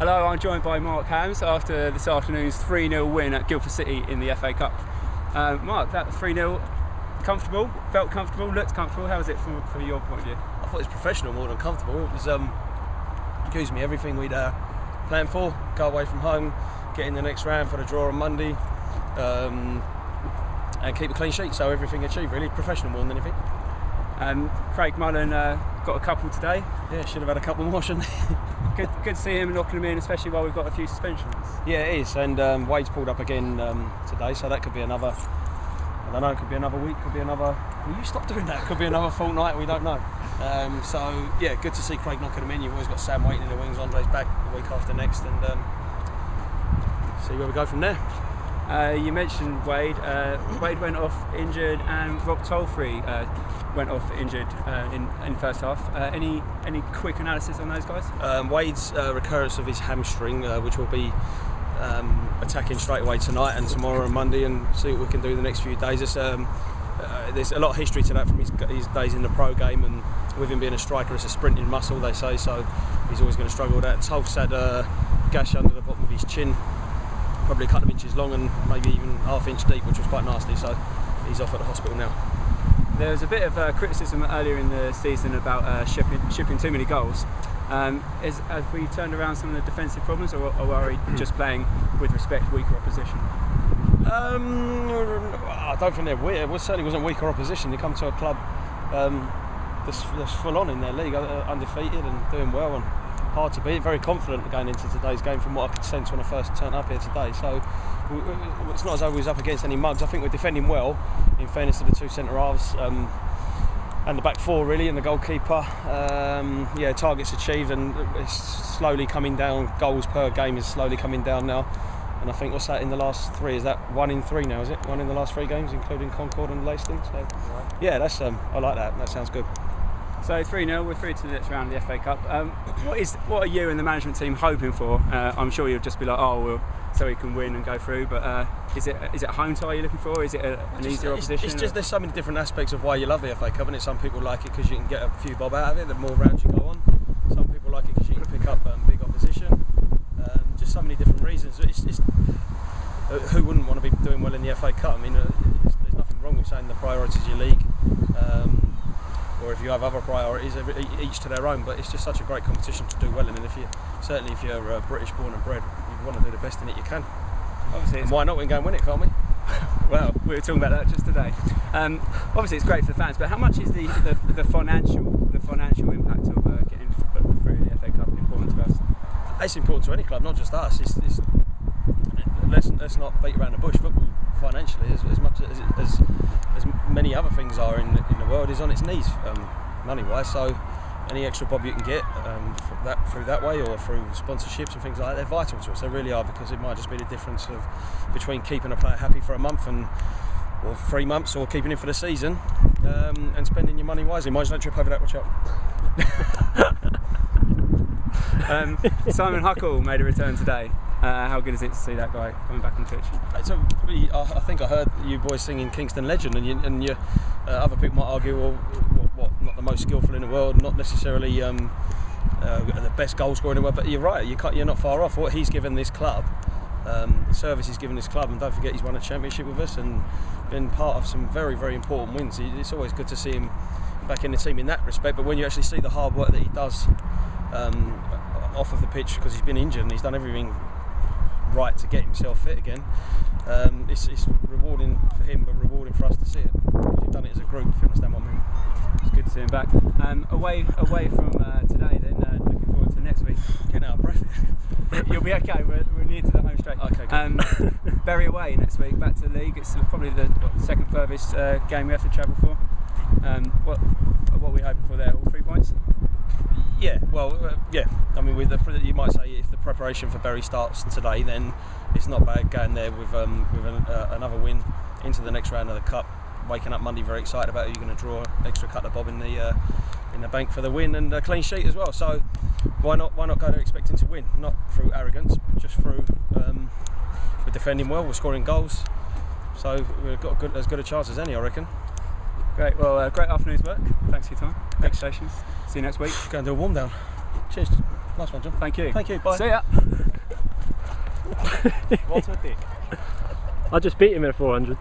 Hello, I'm joined by Mark Hams after this afternoon's 3-0 win at Guildford City in the FA Cup. Mark, that 3-0, comfortable, felt comfortable, looked comfortable. How was it from your point of view? I thought it was professional more than comfortable. It was, everything we'd planned for. Go away from home, get in the next round for the draw on Monday, and keep a clean sheet. So everything achieved, really. Professional more than anything. Craig Mullen got a couple today. Yeah, should have had a couple more, shouldn't he? Good to see him knocking them in, especially while we've got a few suspensions. Yeah, it is, and Wade's pulled up again today, so that could be another, I don't know, it could be another week, could be another, will you stop doing that? Could be another fortnight, we don't know. So, yeah, good to see Craig knocking them in. You've always got Sam waiting in the wings, Andre's back the week after next, and see where we go from there. You mentioned Wade. Wade went off injured, and Rob Tolfrey went off injured in first half. Any quick analysis on those guys? Wade's recurrence of his hamstring, which will be attacking straight away tonight and tomorrow and Monday, and see what we can do the next few days. There's a lot of history to that from his days in the pro game, and with him being a striker, it's a sprinting muscle, they say, so he's always going to struggle with that. Tolf's had a gash under the bottom of his chin, probably a couple of inches long and maybe even half-inch deep, which was quite nasty, so he's off at the hospital now. There was a bit of criticism earlier in the season about shipping too many goals. Have we turned around some of the defensive problems, or are we just playing with respect weaker opposition? I don't think they're weak. It certainly wasn't weaker opposition. You come to a club that's full on in their league, undefeated and doing well, and hard to beat. Very confident going into today's game from what I could sense when I first turned up here today. So it's not as though we was up against any mugs. I think we're defending well, in fairness to the two centre halves and the back four really, and the goalkeeper. Targets achieved, and it's slowly coming down. Goals per game is slowly coming down now. And I think, what's that in the last three? Is that 1 in 3 now? Is it 1 in the last 3 games, including Concord and Leiston? So yeah, that's I like that. That sounds good. So 3-0, we're through to the next round of the FA Cup. What are you and the management team hoping for? I'm sure you'll just be like, so we can win and go through. But is it home tie you're looking for? Is it an easier opposition? It's just there's so many different aspects of why you love the FA Cup, and some people like it because you can get a few bob out of it. The more rounds you go on, some people like it because you can pick up big opposition. Just so many different reasons. Who wouldn't want to be doing well in the FA Cup? I mean, there's nothing wrong with saying the priority is your league. Or if you have other priorities, each to their own, but it's just such a great competition to do well in, and if you're British born and bred, you want to do the best in it you can. Obviously, why not? We can go and win it, can't we? Well, we were talking about that just today. Obviously, it's great for the fans, but how much is the financial impact of getting through the FA Cup important to us? It's important to any club, not just us. Let's not beat around the bush. Football financially, as much as many other things are in the world, is on its knees money-wise. So any extra bob you can get through that way, or through sponsorships and things like that, they're vital to us. They really are, because it might just be the difference between keeping a player happy for a month or 3 months, or keeping him for the season, and spending your money wisely. Mind you, don't trip over that, watch out. Simon Huckle made a return today. How good is it to see that guy coming back on the pitch? I think I heard you boys singing Kingston Legend, and you other people might argue, well, what not the most skillful in the world, not necessarily the best goal scorer in the world, but you're right, you're not far off. What he's given this club, the service he's given this club, and don't forget he's won a championship with us and been part of some very, very important wins. It's always good to see him back in the team in that respect, but when you actually see the hard work that he does off of the pitch, because he's been injured and he's done everything right to get himself fit again, it's rewarding for him, but rewarding for us to see it. We've done it as a group, if you understand what I mean. It's good to see him back. Away from today, then looking forward to next week. Getting out of breath. You'll be okay. We're near to the home straight. Okay. Good. Bury away next week, back to the league. It's probably the second furthest game we have to travel for. What are we hoping for there? All 3 points? Yeah, well, yeah. I mean, you might say if the preparation for Bury starts today, then it's not bad going there with another win into the next round of the cup. Waking up Monday very excited about who you're going to draw, extra cut of bob in the bank for the win, and a clean sheet as well. So why not go there expecting to win? Not through arrogance, just through we're defending well, we're scoring goals. So we've got as good a chance as any, I reckon. Great, well, great afternoon's work. Thanks for your time. Congratulations. See you next week. Go and do a warm down. Cheers. Nice one, John. Thank you. Thank you. Bye. See ya. What's a dick? I just beat him at 400.